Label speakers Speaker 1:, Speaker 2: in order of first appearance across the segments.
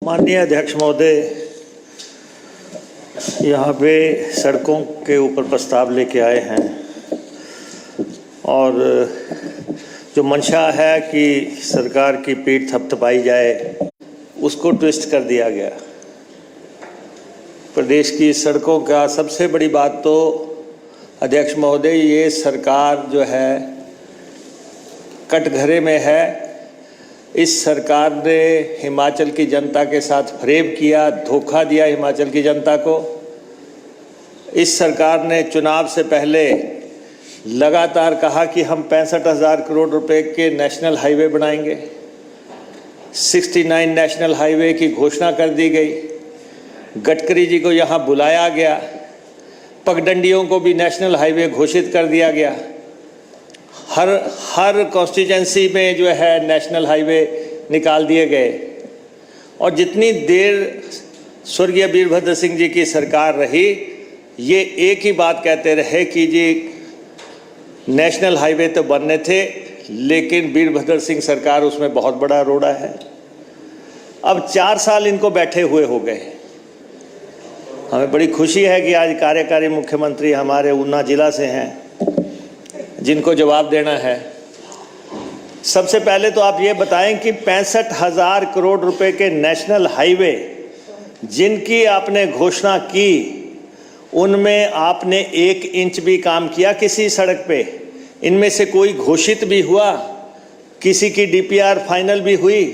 Speaker 1: माननीय अध्यक्ष महोदय, यहाँ पे सड़कों के ऊपर प्रस्ताव लेके आए हैं और जो मंशा है कि सरकार की पीठ थपथपाई जाए, उसको ट्विस्ट कर दिया गया। प्रदेश की सड़कों का सबसे बड़ी बात तो अध्यक्ष महोदय, ये सरकार जो है कटघरे में है। इस सरकार ने हिमाचल की जनता के साथ फरेब किया, धोखा दिया हिमाचल की जनता को। इस सरकार ने चुनाव से पहले लगातार कहा कि हम 65,000 करोड़ रुपए के नेशनल हाईवे बनाएंगे। 69 नेशनल हाईवे की घोषणा कर दी गई। गडकरी जी को यहाँ बुलाया गया। पगडंडियों को भी नेशनल हाईवे घोषित कर दिया गया। हर कॉन्स्टिट्यूंसी में जो है नेशनल हाईवे निकाल दिए गए। और जितनी देर स्वर्गीय वीरभद्र सिंह जी की सरकार रही, ये एक ही बात कहते रहे कि जी नेशनल हाईवे तो बनने थे, लेकिन वीरभद्र सिंह सरकार उसमें बहुत बड़ा रोड़ा है। अब 4 साल इनको बैठे हुए हो गए। हमें बड़ी खुशी है कि आज कार्यकारी मुख्यमंत्री हमारे ऊना जिला से हैं, जिनको जवाब देना है। सबसे पहले तो आप ये बताएं कि 65,000 करोड़ रुपए के नेशनल हाईवे जिनकी आपने घोषणा की, उनमें आपने 1 इंच भी काम किया किसी सड़क पे? इनमें से कोई घोषित भी हुआ? किसी की डीपीआर फाइनल भी हुई?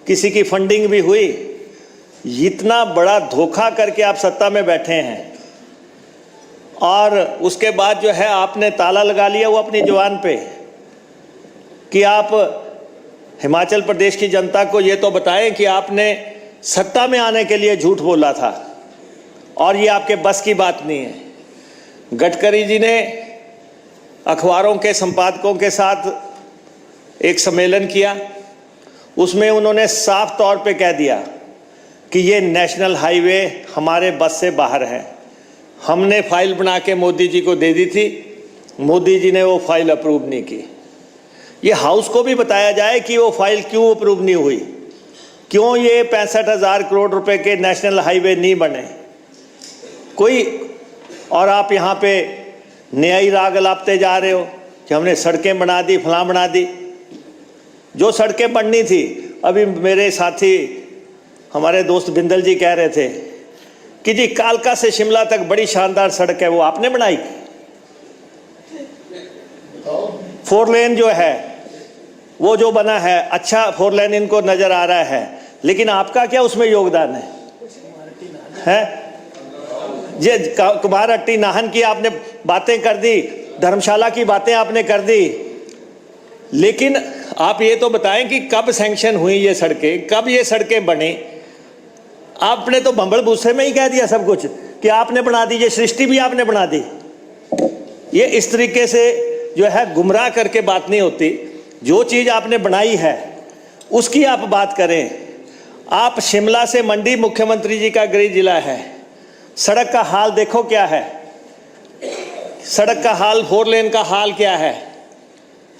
Speaker 1: किसी की फंडिंग भी हुई? इतना बड़ा धोखा करके आप सत्ता में बैठे हैं और उसके बाद जो है आपने ताला लगा लिया वो अपनी जुबान पे कि आप हिमाचल प्रदेश की जनता को ये तो बताएं कि आपने सत्ता में आने के लिए झूठ बोला था और ये आपके बस की बात नहीं है। गडकरी जी ने अखबारों के संपादकों के साथ एक सम्मेलन किया। उसमें उन्होंने साफ तौर पे कह दिया कि ये नेशनल हाईवे हमारे बस से बाहर है। हमने फाइल बना के मोदी जी को दे दी थी, मोदी जी ने वो फाइल अप्रूव नहीं की। ये हाउस को भी बताया जाए कि वो फाइल क्यों अप्रूव नहीं हुई, क्यों ये 65,000 करोड़ रुपए के नेशनल हाईवे नहीं बने कोई। और आप यहाँ पे न्यायी राग अलापते जा रहे हो कि हमने सड़कें बना दी, फलां बना दी। जो सड़कें बननी थी, अभी मेरे साथी हमारे दोस्त बिंदल जी कह रहे थे कि जी कालका से शिमला तक बड़ी शानदार सड़क है, वो आपने बनाई। 4 लेन जो है वो जो बना है, अच्छा 4 लेन इनको नजर आ रहा है, लेकिन आपका क्या उसमें योगदान है? ये कुमारहट्टी नाहन की आपने बातें कर दी, धर्मशाला की बातें आपने कर दी, लेकिन आप ये तो बताएं कि कब सैंक्शन हुई ये सड़कें, कब ये सड़कें बनी? आपने तो बंबल भूसे में ही कह दिया सब कुछ कि आपने बना दी, ये सृष्टि भी आपने बना दी। ये इस तरीके से जो है गुमराह करके बात नहीं होती। जो चीज़ आपने बनाई है उसकी आप बात करें। आप शिमला से मंडी, मुख्यमंत्री जी का गृह जिला है, सड़क का हाल देखो क्या है। सड़क का हाल, 4 लेन का हाल क्या है।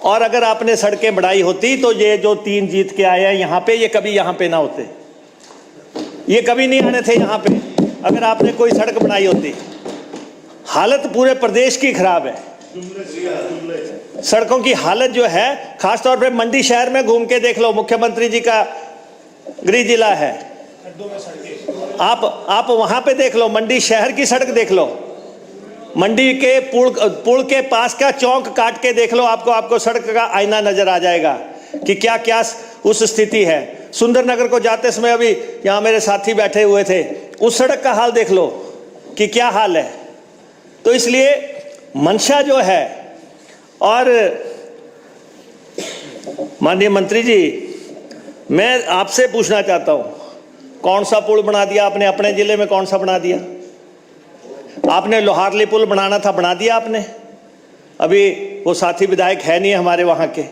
Speaker 1: और अगर आपने सड़कें बढ़ाई होती तो ये जो 3 जीत के आए हैं यहाँ पे, ये कभी यहाँ पे ना होते, ये कभी नहीं आने थे यहाँ पे अगर आपने कोई सड़क बनाई होती। हालत पूरे प्रदेश की खराब है। सड़कों की हालत जो है, खासतौर पे मंडी शहर में घूम के देख लो, मुख्यमंत्री जी का गृह जिला है। आप वहां पे देख लो, मंडी शहर की सड़क देख लो, मंडी के पुल के पास का चौक काट के देख लो, आपको सड़क का आईना नजर आ जाएगा कि क्या क्या उस स्थिति है। सुंदरनगर को जाते समय, अभी यहाँ मेरे साथी बैठे हुए थे, उस सड़क का हाल देख लो कि क्या हाल है। तो इसलिए मंशा जो है, और माननीय मंत्री जी, मैं आपसे पूछना चाहता हूँ, कौन सा पुल बना दिया आपने अपने जिले में? कौन सा बना दिया आपने? लोहारली पुल बनाना था, बना दिया आपने। अभी वो साथी विधायक है नहीं हमारे वहाँ के,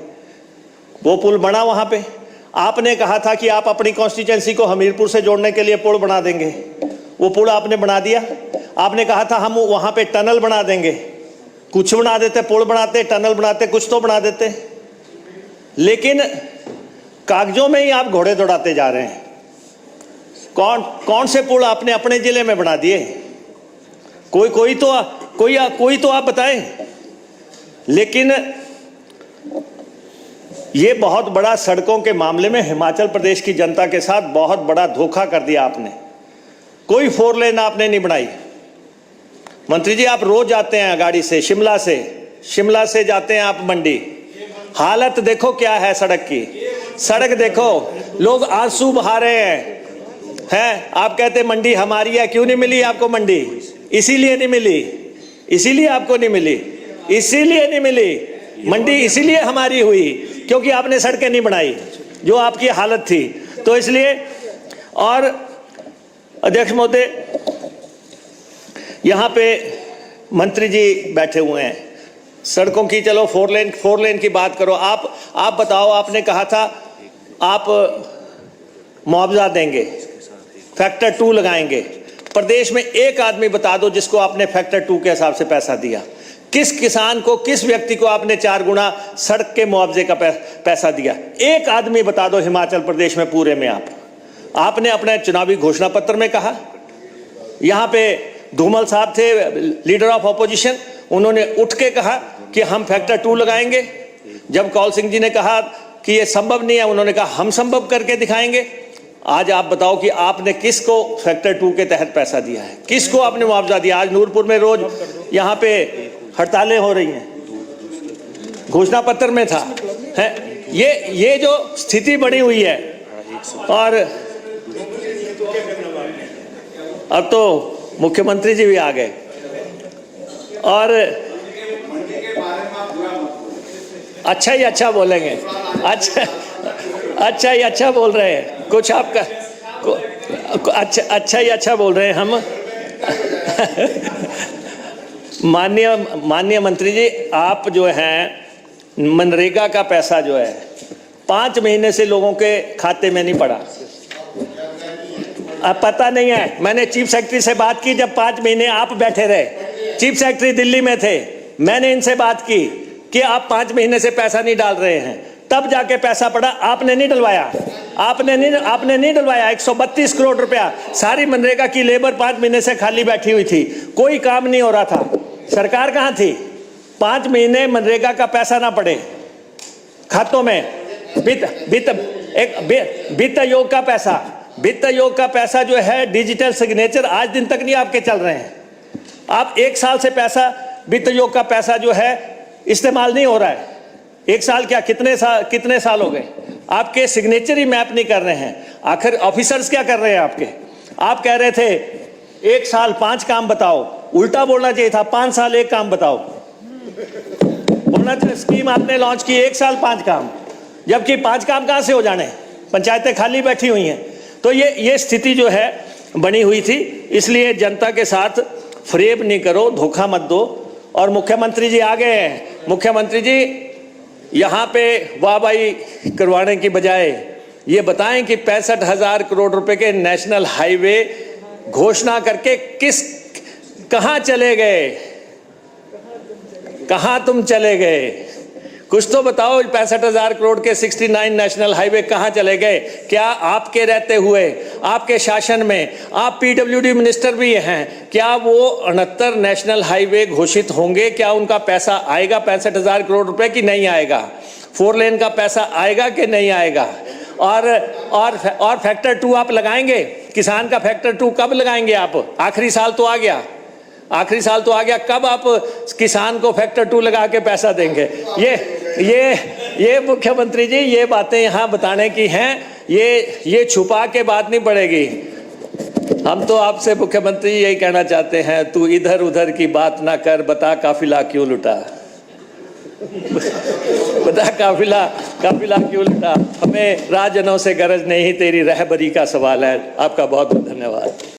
Speaker 1: वो पुल बना वहाँ पे। आपने कहा था कि आप अपनी कॉन्स्टिट्यूंसी को हमीरपुर से जोड़ने के लिए पुल बना देंगे, वो पुल आपने बना दिया। आपने कहा था हम वहाँ पे टनल बना देंगे, कुछ बना देते, पुल बनाते, टनल बनाते, कुछ तो बना देते, लेकिन कागजों में ही आप घोड़े दौड़ाते जा रहे हैं। कौन से पुल आपने अपने जिले में बना दिए? कोई तो आप बताएं। लेकिन ये बहुत बड़ा सड़कों के मामले में हिमाचल प्रदेश की जनता के साथ बहुत बड़ा धोखा कर दिया आपने। कोई 4 लेन आपने नहीं बनाई। मंत्री जी, आप रोज जाते हैं गाड़ी से, शिमला से जाते हैं आप मंडी। हालत देखो क्या है सड़क की। सड़क देखो, लोग आंसू बहा रहे हैं। आप कहते मंडी हमारी है। क्यों नहीं मिली आपको मंडी? इसीलिए नहीं मिली, इसीलिए आपको नहीं मिली, इसीलिए नहीं मिली मंडी, इसीलिए हमारी हुई क्योंकि आपने सड़कें नहीं बनाई जो आपकी हालत थी। तो इसलिए, और अध्यक्ष महोदय, यहाँ पे मंत्री जी बैठे हुए हैं, सड़कों की चलो 4 लेन की बात करो। आप बताओ, आपने कहा था आप मुआवजा देंगे, फैक्टर 2 लगाएंगे। प्रदेश में एक आदमी बता दो जिसको आपने फैक्टर 2 के हिसाब से पैसा दिया। किस किसान को, किस व्यक्ति को आपने 4 गुना सड़क के मुआवजे का पैसा दिया? एक आदमी बता दो हिमाचल प्रदेश में पूरे में। आपने अपने चुनावी घोषणा पत्र में कहा, यहाँ पे धूमल साहब थे लीडर ऑफ ऑपोजिशन, उन्होंने उठ के कहा कि हम फैक्टर 2 लगाएंगे। जब कौल सिंह जी ने कहा कि ये संभव नहीं है, उन्होंने कहा हम संभव करके दिखाएंगे। आज आप बताओ कि आपने किसको फैक्टर 2 के तहत पैसा दिया है, किसको आपने मुआवजा दिया? आज नूरपुर में रोज यहाँ पे हड़तालें हो रही हैं, घोषणा पत्र में था है। ये जो स्थिति बनी हुई है, और अब तो मुख्यमंत्री जी भी आ गए, और अच्छा ही अच्छा बोलेंगे, अच्छा ही अच्छा बोल रहे हैं कुछ आपका, अच्छा ही अच्छा बोल रहे हैं हम। माननीय मंत्री जी, आप जो हैं मनरेगा का पैसा जो है 5 महीने से लोगों के खाते में नहीं पड़ा। अब पता नहीं है, मैंने चीफ सेक्रेटरी से बात की जब 5 महीने आप बैठे रहे, चीफ सेक्रेटरी दिल्ली में थे, मैंने इनसे बात की कि आप 5 महीने से पैसा नहीं डाल रहे हैं, तब जाके पैसा पड़ा। आपने नहीं डलवाया, आपने नहीं डलवाया। 132 करोड़ रुपया सारी मनरेगा की लेबर 5 महीने से खाली बैठी हुई थी, कोई काम नहीं हो रहा था। सरकार कहाँ थी? 5 महीने मनरेगा का पैसा ना पड़े खातों में। वित्त आयोग का पैसा जो है डिजिटल सिग्नेचर आज दिन तक नहीं आपके चल रहे हैं। आप 1 साल से पैसा, वित्त आयोग का पैसा जो है इस्तेमाल नहीं हो रहा है। 1 साल क्या, कितने साल हो गए? आपके सिग्नेचर ही मैप नहीं कर रहे हैं। आखिर ऑफिसर्स क्या कर रहे हैं आपके? आप कह रहे थे 1 साल 5 काम बताओ, उल्टा बोलना चाहिए था 5 साल 1 काम बताओ बोलना चाहिए। स्कीम आपने लॉन्च की 1 साल 5 काम, जबकि 5 काम कहाँ से हो जाने? पंचायतें खाली बैठी हुई हैं। तो ये स्थिति जो है बनी हुई थी, इसलिए जनता के साथ फ्रेब नहीं करो, धोखा मत दो। और मुख्यमंत्री जी आ गए हैं। मुख्यमंत्री जी यहाँ पे वाहवाही करवाने की बजाय ये बताएं कि 65,000 करोड़ रुपए के नेशनल हाईवे घोषणा करके कहाँ चले गए? कहाँ तुम चले गए? कुछ तो बताओ। 65,000 करोड़ के 69 नेशनल हाईवे कहाँ चले गए? क्या आपके रहते हुए, आपके शासन में, आप पीडब्ल्यूडी मिनिस्टर भी हैं, क्या वो 69 नेशनल हाईवे घोषित होंगे? क्या उनका पैसा आएगा 65,000 करोड़ रुपए की नहीं आएगा? 4 लेन का पैसा आएगा कि नहीं आएगा? और फैक्टर 2 आप लगाएंगे? किसान का फैक्टर 2 कब लगाएंगे आप? आखिरी साल तो आ गया, कब आप किसान को फैक्टर 2 लगा के पैसा देंगे? ये मुख्यमंत्री जी, ये बातें यहाँ बताने की हैं, ये छुपा के बात नहीं पड़ेगी। हम तो आपसे मुख्यमंत्री यही कहना चाहते हैं, तू इधर उधर की बात ना कर, बता काफिला क्यों लुटा? बता काफिला क्यों लुटा? हमें राजजनों से गरज नहीं, तेरी रहबरी का सवाल है। आपका बहुत बहुत धन्यवाद।